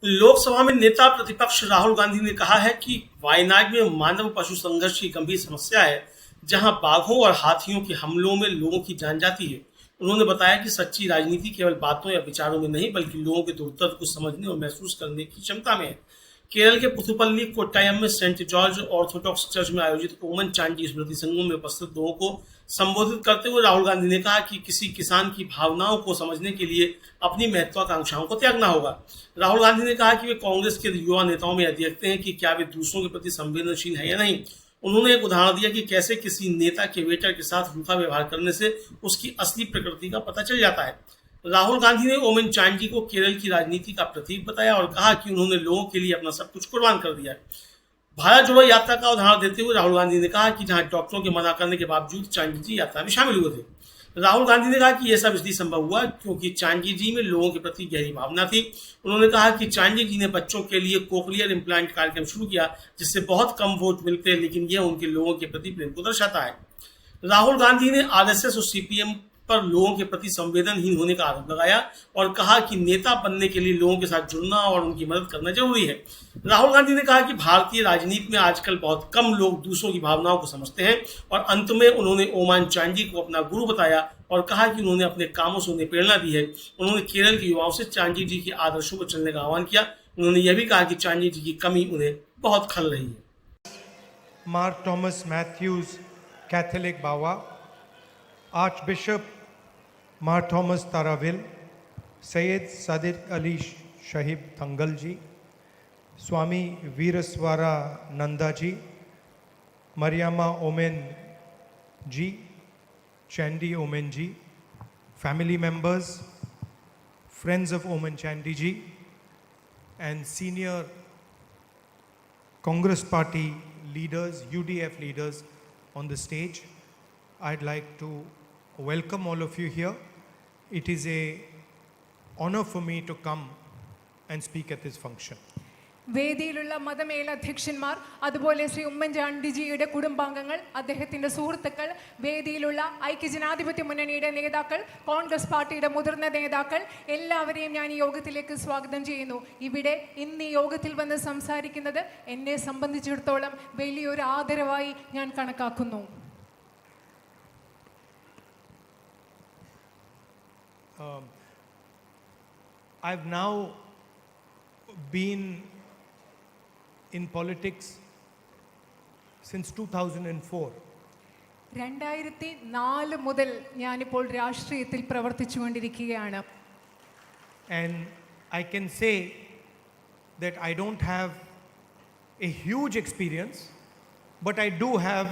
लोकसभा में नेता प्रतिपक्ष राहुल गांधी ने कहा है कि वायनाड में मानव पशु संघर्ष की गंभीर समस्या है, जहां बाघों और हाथियों के हमलों में लोगों की जान जाती है। उन्होंने बताया कि सच्ची राजनीति केवल बातों या विचारों में नहीं, बल्कि लोगों के दुर्द को समझने और महसूस करने की क्षमता में है। केरल के पुथुपल्ली कोट्टायम में सेंट जॉर्ज ऑर्थोडॉक्स चर्च में आयोजित ओमन चांडी स्मृति संगम में उपस्थित लोगों को संबोधित करते हुए राहुल गांधी ने कहा कि किसी किसान की भावनाओं को समझने के लिए अपनी महत्वाकांक्षाओं को त्यागना होगा। राहुल गांधी ने कहा कि वे कांग्रेस के युवा नेताओं में यह देखते हैं कि क्या वे दूसरों के प्रति संवेदनशील है या नहीं। उन्होंने एक उदाहरण दिया कि कैसे किसी नेता के वेटर के साथ रूखा व्यवहार करने से उसकी असली प्रकृति का पता चल जाता है। राहुल गांधी ने ओमन चांडी को केरल की राजनीति का प्रतीक बताया और कहा कि उन्होंने लोगों के लिए अपना सब कुछ कुर्बान कर दिया है। भारत जोड़ो यात्रा का उदाहरण देते हुए राहुल गांधी ने कहा कि जहां डॉक्टरों के मना करने के बावजूद चांडी जी यात्रा में शामिल हुए थे। राहुल गांधी ने कहा कि यह सब इसलिए संभव हुआ क्योंकि चांडी जी में लोगों के प्रति गहरी भावना थी। उन्होंने कहा कि चांडी जी ने बच्चों के लिए कोक्लियर इम्प्लांट कार्यक्रम शुरू किया, जिससे बहुत कम वोट मिलते हैं, लेकिन यह उनके लोगों के प्रति प्रेम को दर्शाता है। राहुल गांधी ने आरएसएस और सीपीएम पर लोगों के प्रति संवेदनहीन होने का आरोप लगाया और कहा कि नेता बनने के लिए लोगों के साथ जुड़ना और उनकी मदद करना जरूरी है। राहुल गांधी ने कहा कि भारतीय राजनीति में आजकल बहुत कम लोग दूसरों की भावनाओं को समझते हैं और अंत में उन्होंने ओमान चांडी को अपना गुरु बताया और कहा कि उन्होंने अपने कामों से उन्हें प्रेरणा दी है। उन्होंने केरल के युवाओं से चांडी जी के आदर्शों पर चलने का आह्वान किया। उन्होंने यह भी कहा कि चांडी जी की कमी उन्हें बहुत खल रही है। Mark Thomas Matthews, Catholic Bawa, Archbishop Mar Thomas Taravil, Syed Sadiq Ali Shahib Thangal ji, Swami Veeraswara Nanda ji, Mariama Omen ji, Chandi Omen ji, family members, friends of Omen Chandi ji, and senior Congress Party leaders, UDF leaders on the stage. I'd like to welcome all of you here. It is a honor for me to come and speak at this function. വേദിയിലുള്ള മതമേലധ്യക്ഷന്മാർ, അതുപോലെ ശ്രീ ഉമ്മൻചാണ്ടിജിയുടെ കുടുംബാംഗങ്ങൾ, അദ്ദേഹത്തിൻ്റെ സുഹൃത്തുക്കൾ, വേദിയിലുള്ള ഐക്യജനാധിപത്യ മുന്നണിയുടെ നേതാക്കൾ, കോൺഗ്രസ് പാർട്ടിയുടെ മുതിർന്ന നേതാക്കൾ, എല്ലാവരെയും ഞാൻ ഈ യോഗത്തിലേക്ക് സ്വാഗതം ചെയ്യുന്നു. ഇവിടെ ഇന്ന് ഈ യോഗത്തിൽ വന്ന് സംസാരിക്കുന്നത് എന്നെ സംബന്ധിച്ചിടത്തോളം വലിയൊരു ആദരവായി ഞാൻ കണക്കാക്കുന്നു. I've now been in politics since 2004. 2004 മുതൽ ഞാനിപ്പോൾ രാഷ്ട്രീയത്തിൽ പ്രവർത്തിച്ചുകൊണ്ടിരിക്കുകയാണ്. And I can say that I don't have a huge experience, but I do have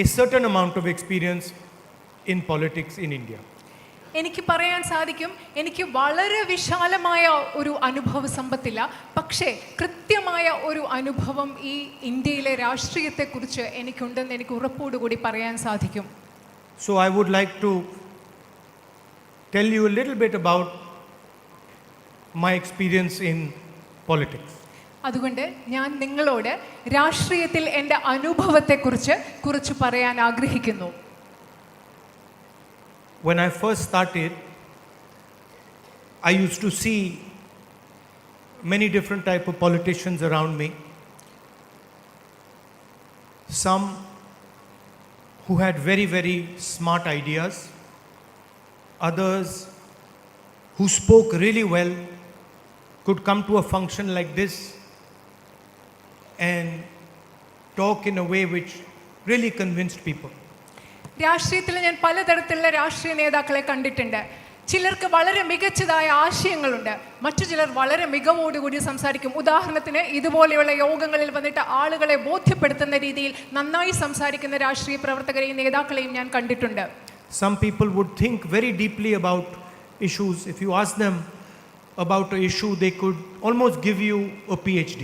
a certain amount of experience in politics in India. എനിക്ക് പറയാൻ സാധിക്കും, എനിക്ക് വളരെ വിശാലമായ ഒരു അനുഭവ സമ്പത്തില്ല, പക്ഷേ കൃത്യമായ ഒരു അനുഭവം ഈ ഇന്ത്യയിലെ രാഷ്ട്രീയത്തെക്കുറിച്ച് എനിക്കുണ്ടെന്ന് എനിക്ക് ഉറപ്പോടുകൂടി പറയാൻ സാധിക്കും. So I would like to tell you a little bit about my experience in politics. അതുകൊണ്ട് ഞാൻ നിങ്ങളോട് രാഷ്ട്രീയത്തിൽ എൻ്റെ അനുഭവത്തെക്കുറിച്ച് കുറച്ച് പറയാൻ ആഗ്രഹിക്കുന്നു. When I first started, I used to see many different type of politicians around me. Some who had very, very smart ideas. Others who spoke really well, could come to a function like this and talk in a way which really convinced people. രാഷ്ട്രീയത്തിൽ ഞാൻ പലതരത്തിലുള്ള രാഷ്ട്രീയ നേതാക്കളെ കണ്ടിട്ടുണ്ട്. ചിലർക്ക് വളരെ മികച്ചതായ ആശയങ്ങളുണ്ട്, മറ്റു ചിലർ വളരെ മികവോടുകൂടി സംസാരിക്കും. ഉദാഹരണത്തിന് ഇതുപോലെയുള്ള യോഗങ്ങളിൽ വന്നിട്ട് ആളുകളെ ബോധ്യപ്പെടുത്തുന്ന രീതിയിൽ നന്നായി സംസാരിക്കുന്ന രാഷ്ട്രീയ പ്രവർത്തകരെയും നേതാക്കളെയും ഞാൻ കണ്ടിട്ടുണ്ട്. Some people would think very deeply about issues. If you ask them about an issue, they could almost give you a PhD.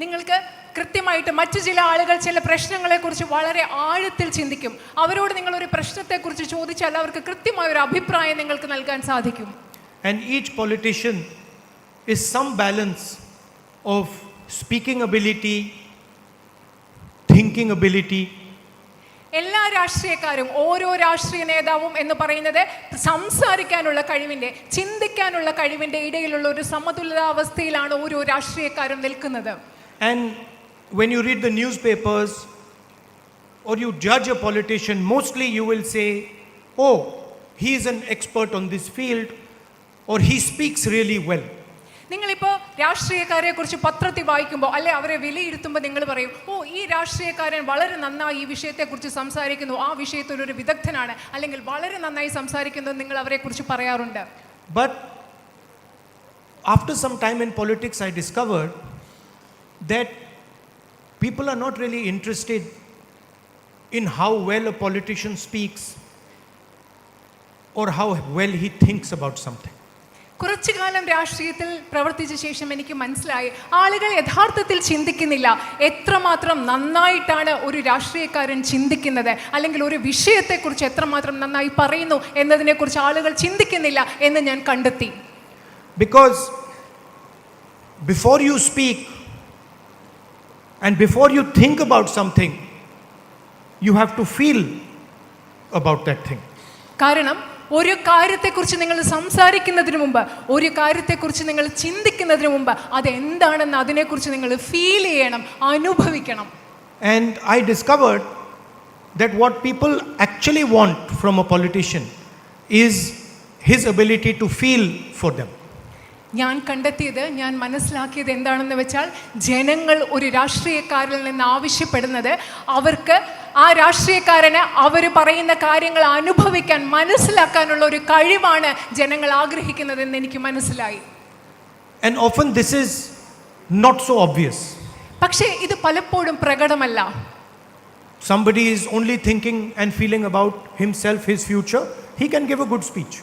നിങ്ങൾക്ക് കൃത്യമായിട്ട് മറ്റു ചില ആളുകൾ ചില പ്രശ്നങ്ങളെക്കുറിച്ച് വളരെ ആഴത്തിൽ ചിന്തിക്കും. അവരോട് നിങ്ങൾ ഒരു പ്രശ്നത്തെക്കുറിച്ച് ചോദിച്ചാൽ അവർക്ക് കൃത്യമായ ഒരു അഭിപ്രായം നിങ്ങൾക്ക് നൽകാൻ സാധിക്കും. And each politician is some balance of speaking ability, thinking ability, എല്ലാ രാഷ്ട്രീയക്കാരും ഓരോ രാഷ്ട്രീയ നേതാവും എന്ന് പറയുന്നത് സംസാരിക്കാനുള്ള കഴിവിൻ്റെ, ചിന്തിക്കാനുള്ള കഴിവിൻ്റെ ഇടയിലുള്ള ഒരു സമതുലിതാവസ്ഥയിലാണ് ഓരോ രാഷ്ട്രീയക്കാരും നിൽക്കുന്നത്. And when you read the newspapers or you judge a politician, mostly you will say, oh, he is an expert on this field or he speaks really well. നിങ്ങളിപ്പോൾ രാഷ്ട്രീയക്കാരെ കുറിച്ച് പത്രത്തിൽ വായിക്കുമ്പോൾ അല്ലെ അവരെ വിലയിരുത്തുമ്പോൾ നിങ്ങൾ പറയും, ഓ ഈ രാഷ്ട്രീയക്കാരൻ വളരെ നന്നായി ഈ വിഷയത്തെക്കുറിച്ച് സംസാരിക്കുന്നു, ആ വിഷയത്തിൽ ഒരു വിദഗ്ധനാണ്, അല്ലെങ്കിൽ വളരെ നന്നായി സംസാരിക്കുന്നു, നിങ്ങൾ അവരെ കുറിച്ച് പറയാറുണ്ട്. But after some time in politics, I discovered that people are not really interested in how well a politician speaks or how well he thinks about something. കുറച്ചു കാലം രാഷ്ട്രീയത്തിൽ പ്രവർത്തിച്ച ശേഷം എനിക്ക് മനസ്സിലായി, ആളുകൾ യഥാർത്ഥത്തിൽ ചിന്തിക്കുന്നില്ല എത്രമാത്രം നന്നായിട്ടാണ് ഒരു രാഷ്ട്രീയക്കാരൻ ചിന്തിക്കുന്നത്, അല്ലെങ്കിൽ ഒരു വിഷയത്തെക്കുറിച്ച് എത്രമാത്രം നന്നായി പറയുന്നു എന്നതിനെക്കുറിച്ച് ആളുകൾ ചിന്തിക്കുന്നില്ല എന്ന് ഞാൻ കണ്ടെത്തി. Because before you speak and before you think about something, you have to feel about that thing. കാരണം ഒരു കാര്യത്തെക്കുറിച്ച് നിങ്ങൾ സംസാരിക്കുന്നതിന് മുമ്പ്, ഒരു കാര്യത്തെക്കുറിച്ച് നിങ്ങൾ ചിന്തിക്കുന്നതിന് മുമ്പ് അതെന്താണെന്ന് അതിനെക്കുറിച്ച് നിങ്ങൾ ഫീൽ ചെയ്യണം, അനുഭവിക്കണം. And I discovered that what people actually want from a politician is his ability to feel for them. ഞാൻ കണ്ടെത്തിയത്, ഞാൻ മനസ്സിലാക്കിയത് എന്താണെന്ന് വെച്ചാൽ, ജനങ്ങൾ ഒരു രാഷ്ട്രീയക്കാരിൽ നിന്ന് ആവശ്യപ്പെടുന്നത് അവർക്ക് ആ രാഷ്ട്രീയക്കാരന് അവർ പറയുന്ന കാര്യങ്ങൾ അനുഭവിക്കാൻ, മനസ്സിലാക്കാനുള്ള ഒരു കഴിവാണ് ജനങ്ങൾ ആഗ്രഹിക്കുന്നതെന്ന് എനിക്ക് മനസ്സിലായി. And often this is not so obvious. പക്ഷേ ഇത് പലപ്പോഴും പ്രകടമല്ല. Somebody is only thinking and feeling about himself, his future, he can give a good speech.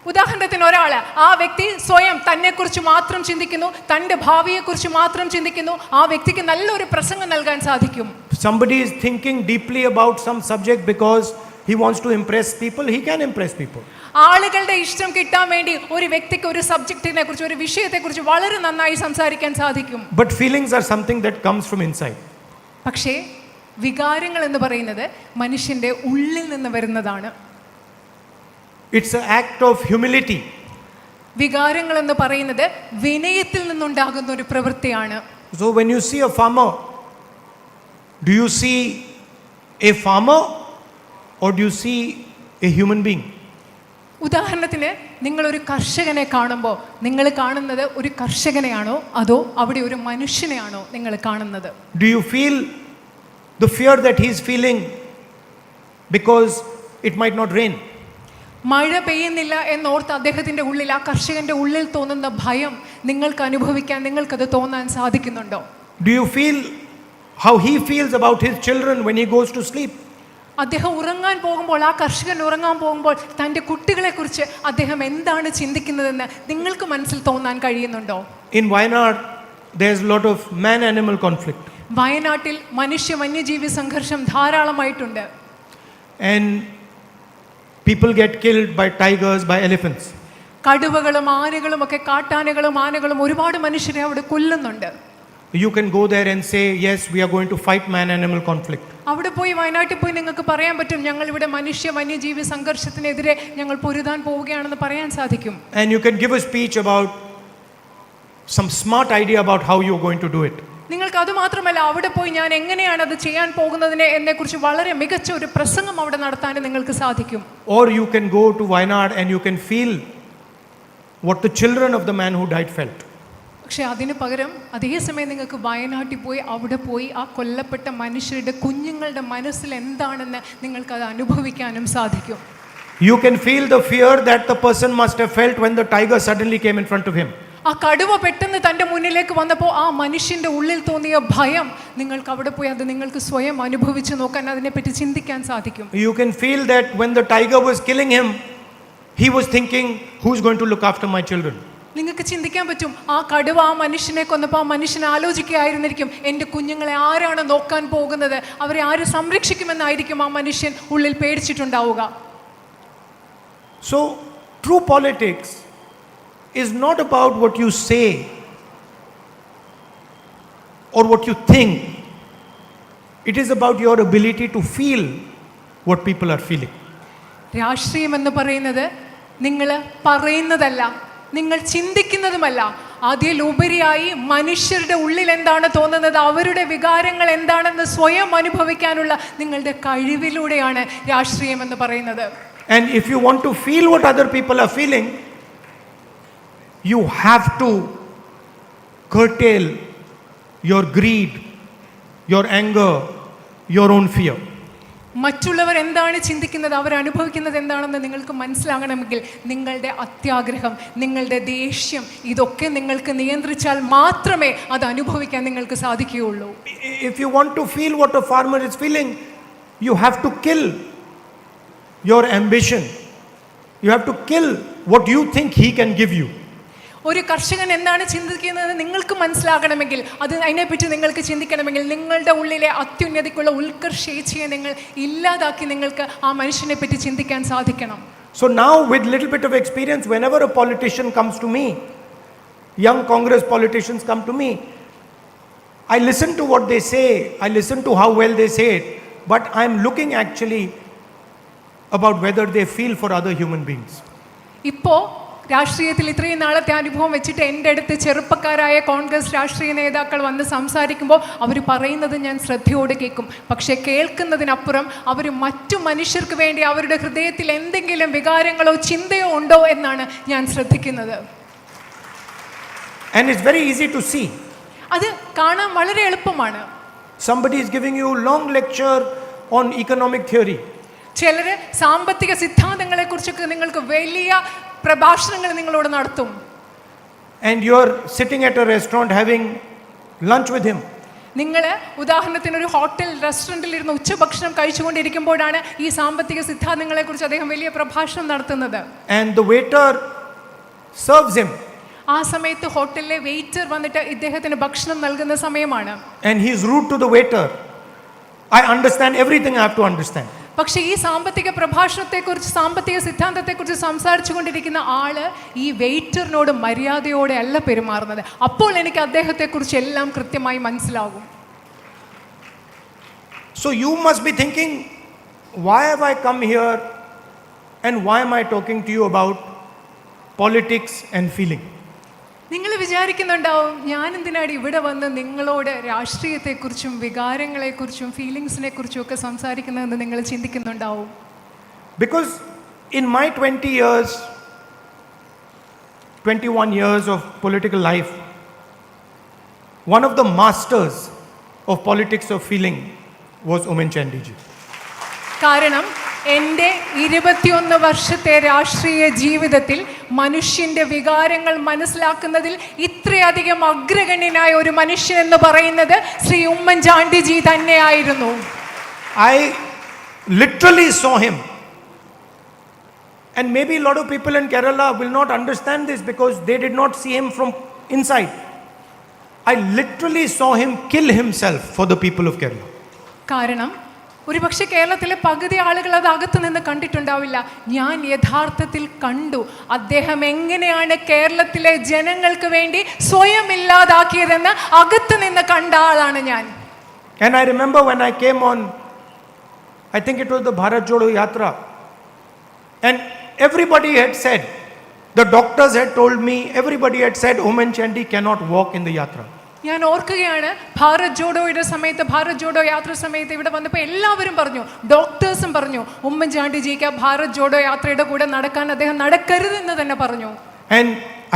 ഉദാഹരണത്തിന് ഒരാൾ, ആ വ്യക്തി സ്വയം തന്നെക്കുറിച്ച് മാത്രം ചിന്തിക്കുന്നു, തൻ്റെ ഭാവിയെക്കുറിച്ച് മാത്രം ചിന്തിക്കുന്നു, ആ വ്യക്തിക്ക് നല്ലൊരു പ്രസംഗം നൽകാൻ സാധിക്കും. Somebody is thinking deeply about some subject because he wants to impress people, he can impress people. ആളുകളുടെ ഇഷ്ടം കിട്ടാൻ വേണ്ടി ഒരു വ്യക്തിക്ക് ഒരു സബ്ജക്റ്റിനെ കുറിച്ച്, ഒരു വിഷയത്തെക്കുറിച്ച് വളരെ നന്നായി സംസാരിക്കാൻ സാധിക്കും. But feelings are something that comes from inside. പക്ഷേ വികാരങ്ങൾ എന്ന് പറയുന്നത് മനുഷ്യന്റെ ഉള്ളിൽ നിന്ന് വരുന്നതാണ്. It's an act of humility. വികാരങ്ങൾ എന്ന് പറയുന്നത് വിനയത്തിൽ നിന്നുണ്ടാകുന്ന ഒരു പ്രവൃത്തിയാണ്. So when you see a farmer, do you see a farmer or do you see a human being? ഉദാഹരണത്തിന് നിങ്ങളൊരു കർഷകനെ കാണുമ്പോൾ നിങ്ങൾ കാണുന്നത് ഒരു കർഷകനെയാണോ അതോ അവിടെ ഒരു മനുഷ്യനെയാണോ നിങ്ങൾ കാണുന്നത്? Do you feel the fear that he is feeling because it might not rain? മഴ പെയ്യുന്നില്ല എന്നോർത്ത് അദ്ദേഹത്തിൻ്റെ ഉള്ളിൽ, ആ കർഷകന്റെ ഉള്ളിൽ തോന്നുന്ന ഭയം നിങ്ങൾക്ക് അനുഭവിക്കാൻ, നിങ്ങൾക്കത് തോന്നാൻ സാധിക്കുന്നുണ്ടോ? Do you feel how he feels about his children when he goes to sleep? അദ്ദേഹം ഉറങ്ങാൻ പോകുമ്പോൾ, ആ കർഷകൻ ഉറങ്ങാൻ പോകുമ്പോൾ തൻ്റെ കുട്ടികളെക്കുറിച്ച് അദ്ദേഹം എന്താണ് ചിന്തിക്കുന്നതെന്ന് നിങ്ങൾക്ക് മനസ്സിൽ തോന്നാൻ കഴിയുന്നുണ്ടോ? In Wayanad, there's a lot of man-animal conflict. വയനാട്ടിൽ മനുഷ്യ വന്യജീവി സംഘർഷം ധാരാളമായിട്ടുണ്ട്. And people get killed by tigers, by elephants. കടുവകളും ആനകളും ഒക്കെ, കാട്ടാനകളും ആനകളും ഒരുപാട് മനുഷ്യരെ അവിടെ കൊല്ലുന്നുണ്ട്. You can go there and say, yes, we are going to fight man-animal conflict. അവിടെ പോയി, വയനാട്ടിൽ പോയി നിങ്ങൾക്ക് പറയാൻ പറ്റും, ഞങ്ങൾ ഇവിടെ മനുഷ്യ വന്യജീവി സംഘർഷത്തിനെതിരെ ഞങ്ങൾ പൊരുതാൻ പോവുകയാണെന്ന് പറയാൻ സാധിക്കും. And you can give a speech about some smart idea about how you're going to do it. നിങ്ങൾക്ക് അത് മാത്രമല്ല, അവിടെ പോയി ഞാൻ എങ്ങനെയാണ് അത് ചെയ്യാൻ പോകുന്നതിനെ എന്നെക്കുറിച്ച് വളരെ മികച്ച ഒരു പ്രസംഗം അവിടെ നടത്താൻ നിങ്ങൾക്ക് സാധിക്കും. Or you can go to Wayanad and you can feel what the children of the man who died felt. പക്ഷെ അതിന് പകരം അതേസമയം നിങ്ങൾക്ക് വയനാട്ടിൽ പോയി, അവിടെ പോയി ആ കൊല്ലപ്പെട്ട മനുഷ്യരുടെ കുഞ്ഞുങ്ങളുടെ മനസ്സിൽ എന്താണെന്ന് നിങ്ങൾക്കത് അനുഭവിക്കാനും സാധിക്കും. You can feel the fear that the person must have felt when the tiger suddenly came in front of him. ആ കടുവ പെട്ടെന്ന് തൻ്റെ മുന്നിലേക്ക് വന്നപ്പോൾ ആ മനുഷ്യന്റെ ഉള്ളിൽ തോന്നിയ ഭയം നിങ്ങൾക്ക് അവിടെ പോയി അത് നിങ്ങൾക്ക് സ്വയം അനുഭവിച്ച് നോക്കാൻ, അതിനെപ്പറ്റി ചിന്തിക്കാൻ സാധിക്കും. You can feel that when the tiger was killing him, he was thinking, who's going to look after my children? നിങ്ങൾക്ക് ചിന്തിക്കാൻ പറ്റും, ആ കടുവ ആ മനുഷ്യനെ കൊന്നപ്പോൾ ആ മനുഷ്യൻ ആലോചിക്കുകയായിരുന്നിരിക്കും, എൻ്റെ കുഞ്ഞുങ്ങളെ ആരാണ് നോക്കാൻ പോകുന്നത്, അവരെ ആര് സംരക്ഷിക്കുമെന്നായിരിക്കും ആ മനുഷ്യൻ ഉള്ളിൽ പേടിച്ചിട്ടുണ്ടാവുക. So true politics is not about what you say or what you think. It is about your ability to feel what people are feeling. രാഷ്ട്രീയം എന്ന് പറയുന്നത് നിങ്ങൾ പറയുന്നതല്ല, നിങ്ങൾ ചിന്തിക്കുന്നതുമല്ല, അതിലുപരിയായി മനുഷ്യരുടെ ഉള്ളിൽ എന്താണ് തോന്നുന്നത്, അവരുടെ വികാരങ്ങൾ എന്താണെന്ന് സ്വയം അനുഭവിക്കാനുള്ള നിങ്ങളുടെ കഴിവിലൂടെയാണ് രാഷ്ട്രീയം എന്ന് പറയുന്നത്. And if you want to feel what other people are feeling, you have to curtail your greed, your anger, your own fear. മറ്റുള്ളവർ എന്താണ് ചിന്തിക്കുന്നത്, അവർ അനുഭവിക്കുന്നത് എന്താണെന്ന് നിങ്ങൾക്ക് മനസ്സിലാകണമെങ്കിൽ നിങ്ങളുടെ അത്യാഗ്രഹം, നിങ്ങളുടെ ദേഷ്യം, ഇതൊക്കെ നിങ്ങൾക്ക് നിയന്ത്രിച്ചാൽ മാത്രമേ അത് അനുഭവിക്കാൻ നിങ്ങൾക്ക് സാധിക്കുകയുള്ളൂ. If you want to feel what a farmer is feeling, you have to kill your ambition. You have to kill what you think he can give you. ഒരു കർഷകൻ എന്താണ് ചിന്തിക്കുന്നത് നിങ്ങൾക്ക് മനസ്സിലാകണമെങ്കിൽ, അത് അതിനെപ്പറ്റി നിങ്ങൾക്ക് ചിന്തിക്കണമെങ്കിൽ നിങ്ങളുടെ ഉള്ളിലെ അത്യുന്നതിക്കുള്ള ഉത്കർഷേച്ഛയെ നിങ്ങൾ ഇല്ലാതാക്കി നിങ്ങൾക്ക് ആ മനുഷ്യനെ പറ്റി ചിന്തിക്കാൻ സാധിക്കണം. So now with little bit of experience, whenever a politician comes to me, young Congress politicians come to me, I listen to what they say, I listen to how well they say it, but I'm looking actually about whether they feel for other human beings. ഇപ്പോൾ രാഷ്ട്രീയത്തിൽ ഇത്രയും നാളത്തെ അനുഭവം വെച്ചിട്ട് എൻ്റെ അടുത്ത് ചെറുപ്പക്കാരായ കോൺഗ്രസ് രാഷ്ട്രീയ നേതാക്കൾ വന്ന് സംസാരിക്കുമ്പോൾ അവർ പറയുന്നത് ഞാൻ ശ്രദ്ധയോടെ കേൾക്കും. പക്ഷേ കേൾക്കുന്നതിനപ്പുറം അവർ മറ്റു മനുഷ്യർക്ക് വേണ്ടി അവരുടെ ഹൃദയത്തിൽ എന്തെങ്കിലും വികാരങ്ങളോ ചിന്തയോ ഉണ്ടോ എന്നാണ് ഞാൻ ശ്രദ്ധിക്കുന്നത്. And it's very easy to see. അത് കാണാൻ വളരെ എളുപ്പമാണ്. Somebody is giving you a long lecture on economic theory. ചിലർ സാമ്പത്തിക സിദ്ധാന്തങ്ങളെ കുറിച്ചൊക്കെ നിങ്ങൾക്ക് വലിയ പ്രഭാഷണങ്ങൾ നിങ്ങളോട് നടത്തും. And you're sitting at a restaurant having lunch with him. നിങ്ങൾ ഉദാഹരണത്തിന് ഒരു ഹോട്ടൽ റെസ്റ്റോറൻറ്റിൽ ഇരുന്ന് ഉച്ചഭക്ഷണം കഴിച്ചുകൊണ്ടിരിക്കുമ്പോഴാണ് ഈ സാമ്പത്തിക സിദ്ധാന്തങ്ങളെ കുറിച്ച് അദ്ദേഹം വലിയ പ്രഭാഷണം നടത്തുന്നത്. And the waiter serves him. ആ സമയത്ത് ഹോട്ടലിലെ വെയിറ്റർ വന്നിട്ട് ഇദ്ദേഹത്തിന് ഭക്ഷണം നൽകുന്ന സമയമാണ്. And he's rude to the waiter. I understand everything I have to understand. പക്ഷേ ഈ സാമ്പത്തിക പ്രഭാഷണത്തെക്കുറിച്ച്, സാമ്പത്തിക സിദ്ധാന്തത്തെക്കുറിച്ച് സംസാരിച്ചു കൊണ്ടിരിക്കുന്ന ആള് ഈ വെയിറ്ററിനോട് മര്യാദയോടെ അല്ല പെരുമാറുന്നത്. അപ്പോൾ എനിക്ക് അദ്ദേഹത്തെക്കുറിച്ച് എല്ലാം കൃത്യമായി മനസ്സിലാകും. So you must be thinking, why have I come here and why am I talking to you about politics and feeling? നിങ്ങൾ വിചാരിക്കുന്നുണ്ടാവും, ഞാൻ എന്തിനാണ് ഇവിടെ വന്ന് നിങ്ങളോട് രാഷ്ട്രീയത്തെക്കുറിച്ചും വികാരങ്ങളെക്കുറിച്ചും ഫീലിങ്സിനെ കുറിച്ചും ഒക്കെ സംസാരിക്കുന്നതെന്ന് നിങ്ങൾ ചിന്തിക്കുന്നുണ്ടാവും. Because in my 21 years of political life, one of the masters of politics of feeling was Oommen Chandy ji. കാരണം എൻ്റെ 21 വർഷത്തെ രാഷ്ട്രീയ ജീവിതത്തിൽ മനുഷ്യൻ്റെ വികാരങ്ങൾ മനസ്സിലാക്കുന്നതിൽ ഇത്രയധികം അഗ്രഗണ്യനായ ഒരു മനുഷ്യൻ എന്ന് പറയുന്നത് ശ്രീ ഉമ്മൻചാണ്ടിജി തന്നെയായിരുന്നു. I literally saw him. And maybe a lot of people in Kerala will not understand this because they did not see him from inside. I literally saw him kill himself for the people of Kerala. കാരണം ഒരുപക്ഷെ കേരളത്തിലെ പകുതി ആളുകൾ അത് അകത്ത് നിന്ന് കണ്ടിട്ടുണ്ടാവില്ല. ഞാൻ യഥാർത്ഥത്തിൽ കണ്ടു അദ്ദേഹം എങ്ങനെയാണ് കേരളത്തിലെ ജനങ്ങൾക്ക് വേണ്ടി സ്വയം ഇല്ലാതാക്കിയതെന്ന് അകത്ത് നിന്ന് കണ്ട ആളാണ് ഞാൻ. And I remember when I came on, I think it was the Bharat Jodo Yatra, and everybody had said, the doctors had told me, everybody had said Oommen Chandy cannot walk in the yatra. ഞാൻ ഓർക്കുകയാണ്, ഭാരത് ജോഡോയുടെ സമയത്ത്, ഭാരത് ജോഡോ യാത്ര സമയത്ത് ഇവിടെ വന്നപ്പോൾ എല്ലാവരും പറഞ്ഞു, ഡോക്ടേഴ്സും പറഞ്ഞു, ഉമ്മൻചാണ്ടിജിക്ക് ഭാരത് ജോഡോ യാത്രയുടെ കൂടെ നടക്കാൻ അദ്ദേഹം നടക്കരുതെന്ന് തന്നെ പറഞ്ഞു. And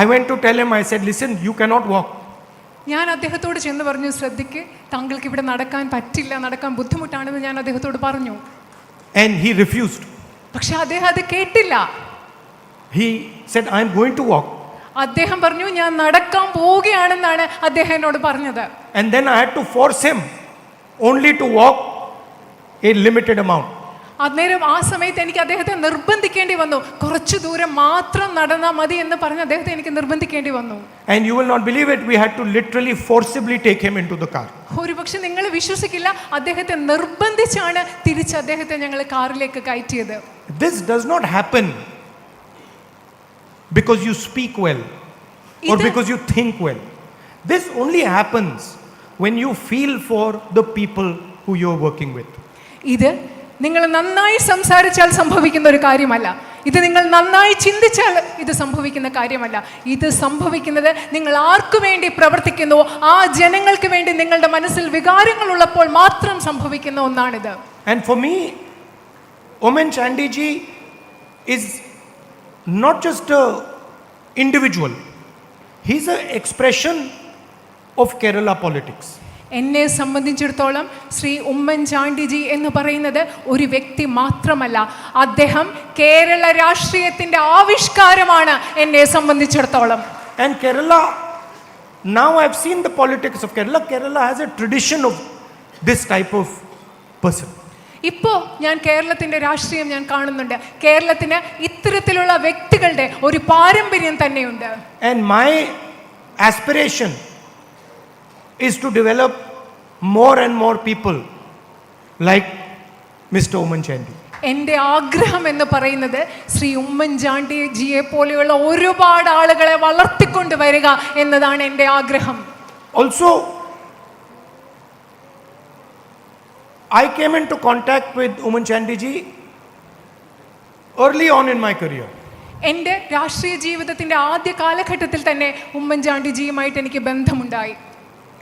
I went to tell him, I said, listen, you cannot walk. ഞാൻ അദ്ദേഹത്തോട് ചെന്ന് പറഞ്ഞു, ശ്രദ്ധിക്ക്, താങ്കൾക്ക് ഇവിടെ നടക്കാൻ പറ്റില്ല, നടക്കാൻ ബുദ്ധിമുട്ടാണെന്ന് ഞാൻ അദ്ദേഹത്തോട് പറഞ്ഞു. And he refused. പക്ഷെ അദ്ദേഹം അത് കേട്ടില്ല. He said, I am going to walk. അദ്ദേഹം പറഞ്ഞു, ഞാൻ നടക്കാൻ പോവുകയാണെന്നാണ് അദ്ദേഹം എന്നോട് പറഞ്ഞത്. And then I had to force him only to walk a limited amount. അന്നേരം ആ സമയത്ത് എനിക്ക് അദ്ദേഹത്തെ നിർബന്ധിക്കേണ്ടി വന്നു, കുറച്ചു ദൂരം മാത്രം നടന്നാൽ മതി എന്ന് പറഞ്ഞ് അദ്ദേഹത്തെ എനിക്ക് നിർബന്ധിക്കേണ്ടി വന്നു. And you will not believe it, we had to literally forcibly take him into the car. ഒരുപക്ഷെ നിങ്ങൾ വിശ്വസിക്കില്ല, അദ്ദേഹത്തെ നിർബന്ധിച്ചാണ് തിരിച്ച് അദ്ദേഹത്തെ ഞങ്ങൾ കാറിലേക്ക് കയറ്റിയത്. This does not happen because you speak well or because you think well. This only happens when you feel for the people who you're working with. ഇത് നിങ്ങൾ നന്നായി സംസാരിച്ചാൽ സംഭവിക്കുന്ന ഒരു കാര്യമല്ല. ഇത് നിങ്ങൾ നന്നായി ചിന്തിച്ചാൽ ഇത് സംഭവിക്കുന്ന കാര്യമല്ല. ഇത് സംഭവിക്കുന്നത് നിങ്ങൾ ആർക്കു വേണ്ടി പ്രവർത്തിക്കുന്നുവോ ആ ജനങ്ങൾക്ക് വേണ്ടി നിങ്ങളുടെ മനസ്സിൽ വികാരങ്ങൾ ഉള്ളപ്പോൾ മാത്രം സംഭവിക്കുന്ന ഒന്നാണിത്. And for me, Oommen Chandy ji is not just a individual. He's an expression of Kerala politics. എന്നെ സംബന്ധിച്ചിടത്തോളം ശ്രീ ഉമ്മൻചാണ്ടിജി എന്ന് പറയുന്നത് ഒരു വ്യക്തി മാത്രമല്ല, അദ്ദേഹം കേരള രാഷ്ട്രീയത്തിന്റെ ആവിഷ്കാരമാണ് എന്നെ സംബന്ധിച്ചിടത്തോളം. And Kerala, now I've seen the politics of Kerala. Kerala has a tradition of this type of person. ഇപ്പോൾ ഞാൻ കേരളത്തിന്റെ രാഷ്ട്രീയം ഞാൻ കാണുന്നുണ്ട്. കേരളത്തിന് ഇത്തരത്തിലുള്ള വ്യക്തികളുടെ ഒരു പാരമ്പര്യം തന്നെയുണ്ട്. And my aspiration is to develop more and more people like Mr. Oommen Chandy. എൻ്റെ ആഗ്രഹം എന്ന് പറയുന്നത് ശ്രീ ഉമ്മൻചാണ്ടിജിയെ പോലെയുള്ള ഒരുപാട് ആളുകളെ വളർത്തിക്കൊണ്ട് വരിക എന്നതാണ് എൻ്റെ ആഗ്രഹം. Also, I came into contact with Oommen Chandy ji early on in my career. എൻ്റെ രാഷ്ട്രീയ ജീവിതത്തിന്റെ ആദ്യ കാലഘട്ടത്തിൽ തന്നെ ഉമ്മൻചാണ്ടിജിയുമായിട്ട് എനിക്ക് ബന്ധമുണ്ടായി.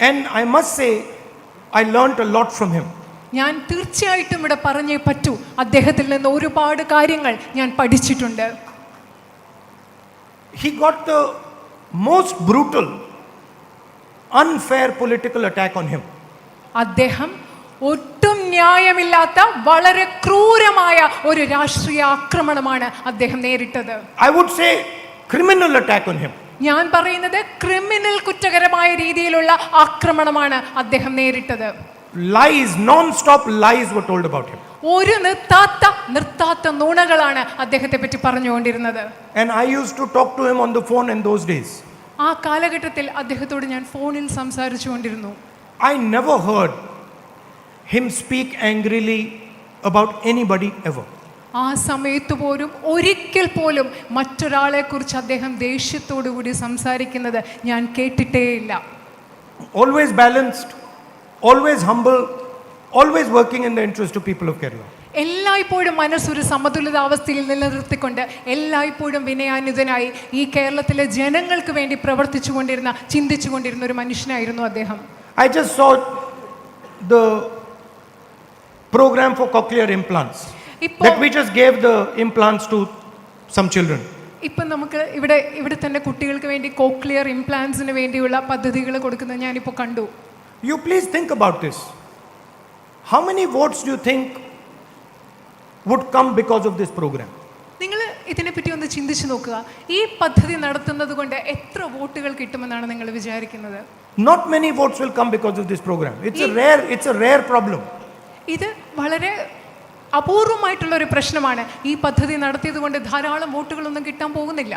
And I must say, I learned a lot from him. ഞാൻ തീർച്ചയായിട്ടും ഇവിടെ പറഞ്ഞേ പറ്റൂ, അദ്ദേഹത്തിൽ നിന്ന് ഒരുപാട് കാര്യങ്ങൾ ഞാൻ പഠിച്ചിട്ടുണ്ട്. He got the most brutal, unfair political attack on him. അദ്ദേഹം ഒട്ടും ന്യായമില്ലാത്ത വളരെ ക്രൂരമായ ഒരു രാഷ്ട്രീയ ആക്രമണമാണ് അദ്ദേഹം നേരിട്ടത്. I would say criminal attack on him. ഞാൻ പറയുന്നത് ക്രിമിനൽ കുറ്റകരമായ രീതിയിലുള്ള ആക്രമണമാണ് അദ്ദേഹം നേരിട്ടത്. Lies, non-stop lies were told about him. ഒരു നിർത്താത്ത നുണകളാണ് അദ്ദേഹത്തെ പറ്റി പറഞ്ഞുകൊണ്ടിരുന്നത്. And I used to talk to him on the phone in those days. ആ കാലഘട്ടത്തിൽ അദ്ദേഹത്തോട് ഞാൻ ഫോണിൽ സംസാരിച്ചു കൊണ്ടിരുന്നു. I never heard him speak angrily about anybody ever. ആ സമയത്ത് പോലും ഒരിക്കൽ പോലും മറ്റൊരാളെ കുറിച്ച് അദ്ദേഹം ദേഷ്യത്തോടു കൂടി സംസാരിക്കുന്നത് ഞാൻ കേട്ടിട്ടേയില്ല. Always balanced, always humble, always working in the interest of people of Kerala. എല്ലായ്പ്പോഴും മനസ്സൊരു സമതുലിതാവസ്ഥയിൽ നിലനിർത്തിക്കൊണ്ട് എല്ലായ്പ്പോഴും വിനയാന്വിതനായി ഈ കേരളത്തിലെ ജനങ്ങൾക്ക് വേണ്ടി പ്രവർത്തിച്ചുകൊണ്ടിരുന്ന ചിന്തിച്ചുകൊണ്ടിരുന്ന ഒരു മനുഷ്യനായിരുന്നു അദ്ദേഹം. I just saw the program for cochlear implants that we just gave the implants to some children. ഇപ്പം നമുക്ക് ഇവിടെ തന്നെ കുട്ടികൾക്ക് വേണ്ടി കോക്ലിയർ ഇംപ്ലാന്റ്സിന് വേണ്ടിയുള്ള പദ്ധതികൾ കൊടുക്കുന്നത് ഞാനിപ്പോൾ കണ്ടു. You please think about this. How many votes do you think would come because of this program? നിങ്ങൾ ഇതിനെപ്പറ്റി ഒന്ന് ചിന്തിച്ചു നോക്കുക. ഈ പദ്ധതി നടത്തുന്നത് കൊണ്ട് എത്ര വോട്ടുകൾ കിട്ടുമെന്നാണ് നിങ്ങൾ വിചാരിക്കുന്നത്? Not many votes will come because of this program. It's a rare problem. ഇത് വളരെ അപൂർവമായിട്ടുള്ള ഒരു പ്രശ്നമാണ്. ഈ പദ്ധതി നടത്തിയത് കൊണ്ട് ധാരാളം വോട്ടുകളൊന്നും കിട്ടാൻ പോകുന്നില്ല.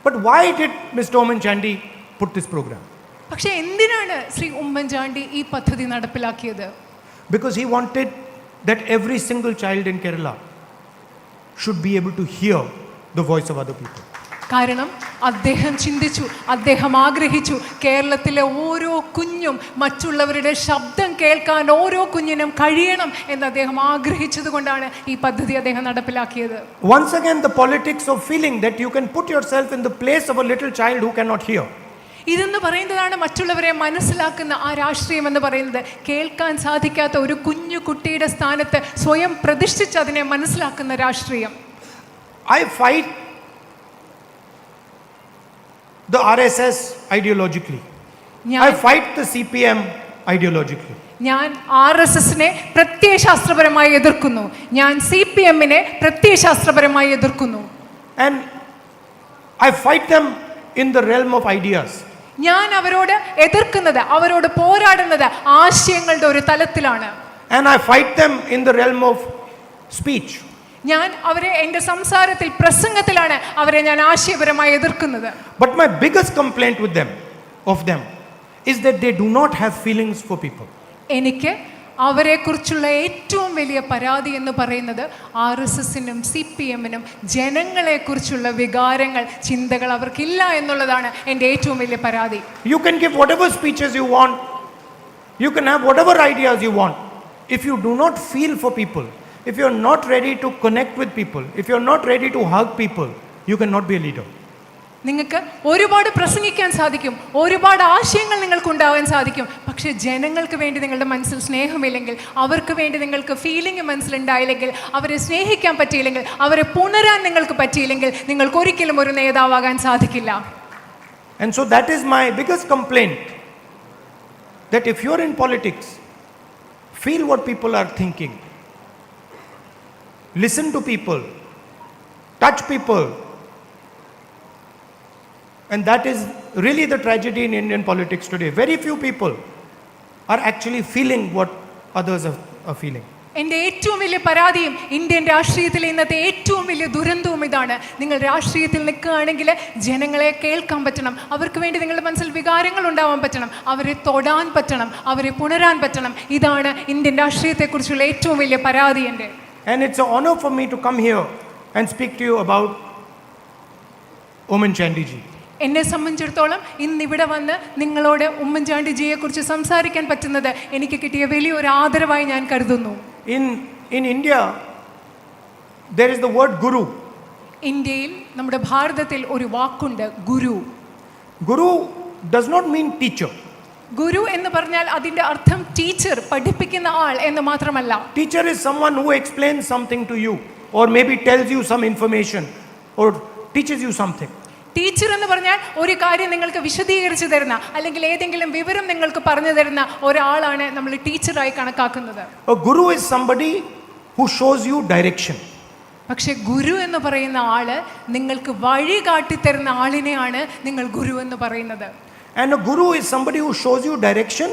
But why did Mr. Oommen Chandy put this program? പക്ഷേ എന്തിനാണ് ശ്രീ ഉമ്മൻചാണ്ടി ഈ പദ്ധതി നടപ്പിലാക്കിയത്? Because he wanted that every single child in Kerala should be able to hear the voice of other people. കാരണം അദ്ദേഹം ചിന്തിച്ചു, അദ്ദേഹം ആഗ്രഹിച്ചു, കേരളത്തിലെ ഓരോ കുഞ്ഞും മറ്റുള്ളവരുടെ ശബ്ദം കേൾക്കാൻ ഓരോ കുഞ്ഞിനും കഴിയണം എന്ന് അദ്ദേഹം ആഗ്രഹിച്ചത് കൊണ്ടാണ് ഈ പദ്ധതി അദ്ദേഹം നടപ്പിലാക്കിയത്. Once again, the politics of feeling that you can put yourself in the place of a little child who cannot hear. ഇതെന്ന് പറയുന്നതാണ് മറ്റുള്ളവരെ മനസ്സിലാക്കുന്ന ആ രാഷ്ട്രീയം എന്ന് പറയുന്നത്. കേൾക്കാൻ സാധിക്കാത്ത ഒരു കുഞ്ഞു കുട്ടിയുടെ സ്ഥാനത്ത് സ്വയം പ്രതിഷ്ഠിച്ച് അതിനെ മനസ്സിലാക്കുന്ന രാഷ്ട്രീയം. I fight the RSS ideologically. I fight the CPM ideologically. ഞാൻ RSSനെ പ്രത്യയശാസ്ത്രപരമായി എതിർക്കുന്നു. ഞാൻ CPMനെ പ്രത്യയശാസ്ത്രപരമായി എതിർക്കുന്നു. And I fight them in the realm of ideas. ഞാൻ അവരോട് എതിർക്കുന്നത്, അവരോട് പോരാടുന്നത് ആശയങ്ങളുടെ ഒരു തലത്തിലാണ്. And I fight them in the realm of speech. ഞാൻ അവരെ എൻ്റെ സംസാരത്തിൽ, പ്രസംഗത്തിലാണ് അവരെ ഞാൻ ആശയപരമായി എതിർക്കുന്നത്. But my biggest complaint with them is that they do not have feelings for people. എനിക്ക് അവരെക്കുറിച്ചുള്ള ഏറ്റവും വലിയ പരാതി എന്ന് പറയുന്നത് RSSനും CPMനും ജനങ്ങളെക്കുറിച്ചുള്ള വികാരങ്ങൾ, ചിന്തകൾ അവർക്കില്ല എന്നുള്ളതാണ് എൻ്റെ ഏറ്റവും വലിയ പരാതി. You can give whatever speeches you want, you can have whatever ideas you want. If you do not feel for people, If you're not ready to connect with people, if you're not ready to hug people, you cannot be a leader. നിങ്ങൾക്ക് ഒരുപാട് പ്രസംഗിക്കാൻ സാധിക്കും, ഒരുപാട് ആശയങ്ങൾ നിങ്ങൾക്ക് ഉണ്ടാവാൻ സാധിക്കും. പക്ഷേ ജനങ്ങൾക്ക് വേണ്ടി നിങ്ങളുടെ മനസ്സിൽ സ്നേഹമില്ലെങ്കിൽ, അവർക്ക് വേണ്ടി നിങ്ങൾക്ക് ഫീലിംഗ് മനസ്സിലുണ്ടായില്ലെങ്കിൽ, അവരെ സ്നേഹിക്കാൻ പറ്റിയില്ലെങ്കിൽ, അവരെ പുണരാൻ നിങ്ങൾക്ക് പറ്റിയില്ലെങ്കിൽ, നിങ്ങൾക്ക് ഒരിക്കലും ഒരു നേതാവാകാൻ സാധിക്കില്ല. And so that is my biggest complaint, that if you're in politics, feel what people are thinking, listen to people, touch people. And that is really the tragedy in Indian politics today. Very few people are actually feeling what others are feeling. എൻ്റെ ഏറ്റവും വലിയ പരാതിയും Indian രാഷ്ട്രീയത്തിലെ ഇന്നത്തെ ഏറ്റവും വലിയ ദുരന്തവും ഇതാണ്. നിങ്ങൾ രാഷ്ട്രീയത്തിൽ നിൽക്കുകയാണെങ്കിൽ ജനങ്ങളെ കേൾക്കാൻ പറ്റണം, അവർക്ക് വേണ്ടി നിങ്ങളുടെ മനസ്സിൽ വികാരങ്ങൾ ഉണ്ടാവാൻ പറ്റണം, അവരെ തൊടാൻ പറ്റണം, അവരെ പുണരാൻ പറ്റണം. ഇതാണ് ഇന്ത്യൻ രാഷ്ട്രീയത്തെക്കുറിച്ചുള്ള ഏറ്റവും വലിയ പരാതി എൻ്റെ. And it's an honor for me to come here and speak to you about Oommen Chandy ji. എന്നെ സംബന്ധിച്ചിടത്തോളം ഇന്നിവിടെ വന്ന് നിങ്ങളോട് ഉമ്മൻചാണ്ടിജിയെക്കുറിച്ച് സംസാരിക്കാൻ പറ്റുന്നത് എനിക്ക് കിട്ടിയ വലിയൊരു ആദരവായി ഞാൻ കരുതുന്നു. In India, there is the word guru. ഇന്ത്യയിൽ, നമ്മുടെ ഭാരതത്തിൽ ഒരു വാക്കുണ്ട്, ഗുരു. Guru does not mean teacher. ഗുരു എന്ന് പറഞ്ഞാൽ അതിൻ്റെ അർത്ഥം ടീച്ചർ, പഠിപ്പിക്കുന്ന ആൾ എന്ന് മാത്രമല്ല. Teacher is someone who explains something to you, or maybe tells you some information, or teaches you something. Teacher എന്ന് പറഞ്ഞാൽ ഒരു കാര്യം നിങ്ങൾക്ക് വിശദീകരിച്ചു തരുന്ന, അല്ലെങ്കിൽ ഏതെങ്കിലും വിവരം നിങ്ങൾക്ക് പറഞ്ഞു തരുന്ന ഒരാളാണ് നമ്മൾ ടീച്ചറായി കണക്കാക്കുന്നത്. A guru is somebody who shows you direction. പക്ഷെ ഗുരു എന്ന് പറയുന്ന ആള് നിങ്ങൾക്ക് വഴി കാട്ടിത്തരുന്ന ആളിനെയാണ് നിങ്ങൾ ഗുരു എന്ന് പറയുന്നത്. And a guru is somebody who shows you direction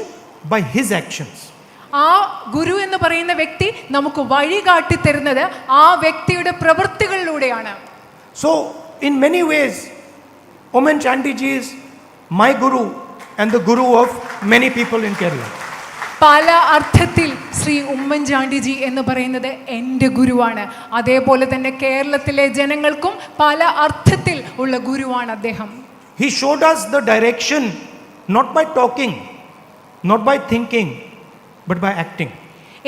by his actions. ആ ഗുരു എന്ന് പറയുന്ന വ്യക്തി നമുക്ക് വഴി കാട്ടിത്തരുന്നത് ആ വ്യക്തിയുടെ പ്രവൃത്തികളിലൂടെയാണ്. So in many ways, Oommen Chandy ji is my guru and the guru of many people in Kerala. പല അർത്ഥത്തിൽ ശ്രീ ഉമ്മൻചാണ്ടിജി എന്ന് പറയുന്നത് എൻ്റെ ഗുരുവാണ്. അതേപോലെ തന്നെ കേരളത്തിലെ ജനങ്ങൾക്കും പല അർത്ഥത്തിൽ ഉള്ള ഗുരുവാണ് അദ്ദേഹം. He showed us the direction not by talking, not by thinking, but by acting.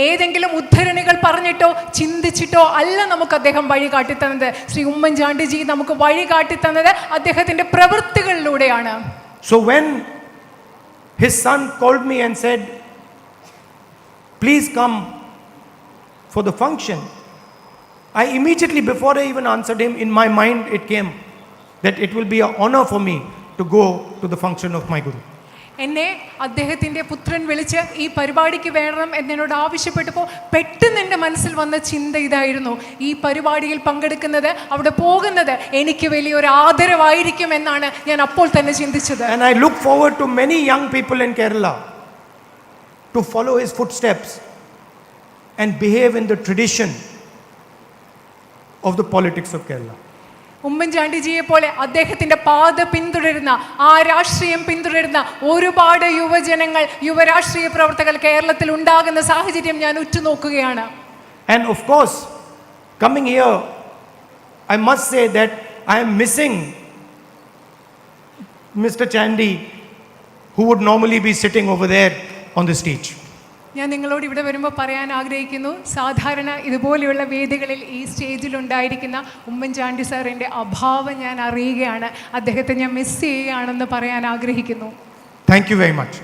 ഏതെങ്കിലും ഉദ്ധരണികൾ പറഞ്ഞിട്ടോ ചിന്തിച്ചിട്ടോ അല്ല നമുക്ക് അദ്ദേഹം വഴി കാട്ടിത്തന്നത്. ശ്രീ ഉമ്മൻചാണ്ടിജി നമുക്ക് വഴി കാട്ടിത്തന്നത് അദ്ദേഹത്തിന്റെ പ്രവൃത്തികളിലൂടെയാണ്. So when his son called me and said, please come for the function, I immediately, before I even answered him, in my mind it came that it will be an honor for me to go to the function of my guru. എന്നെ അദ്ദേഹത്തിൻ്റെ പുത്രൻ വിളിച്ച് ഈ പരിപാടിക്ക് വരണം എന്നോട് ആവശ്യപ്പെട്ടപ്പോൾ പെട്ടെന്ന് എൻ്റെ മനസ്സിൽ വന്ന ചിന്ത ഇതായിരുന്നു, ഈ പരിപാടിയിൽ പങ്കെടുക്കുന്നത്, അവിടെ പോകുന്നത് എനിക്ക് വലിയൊരു ആദരവായിരിക്കും എന്നാണ് ഞാൻ അപ്പോൾ തന്നെ ചിന്തിച്ചത്. And I look forward to many young people in Kerala to follow his footsteps and behave in the tradition of the politics of Kerala. ഉമ്മൻചാണ്ടിജിയെ പോലെ അദ്ദേഹത്തിന്റെ പാത പിന്തുടരുന്ന, ആ രാഷ്ട്രീയം പിന്തുടരുന്ന ഒരുപാട് യുവജനങ്ങൾ, യുവരാഷ്ട്രീയ പ്രവർത്തകർ കേരളത്തിൽ ഉണ്ടാകുന്ന സാഹചര്യം ഞാൻ ഉറ്റുനോക്കുകയാണ്. And of course, coming here, I must say that I am missing Mr. Chandy, who would normally be sitting over there on the stage. ഞാൻ നിങ്ങളോട് ഇവിടെ വരുമ്പോൾ പറയാൻ ആഗ്രഹിക്കുന്നു, സാധാരണ ഇതുപോലെയുള്ള വേദികളിൽ ഈ സ്റ്റേജിൽ ഉണ്ടായിരിക്കുന്ന ഉമ്മൻചാണ്ടി സാറിൻ്റെ അഭാവം ഞാൻ അറിയുകയാണ്. അദ്ദേഹത്തെ ഞാൻ മിസ് ചെയ്യുകയാണെന്ന് പറയാൻ ആഗ്രഹിക്കുന്നു. Thank you very much.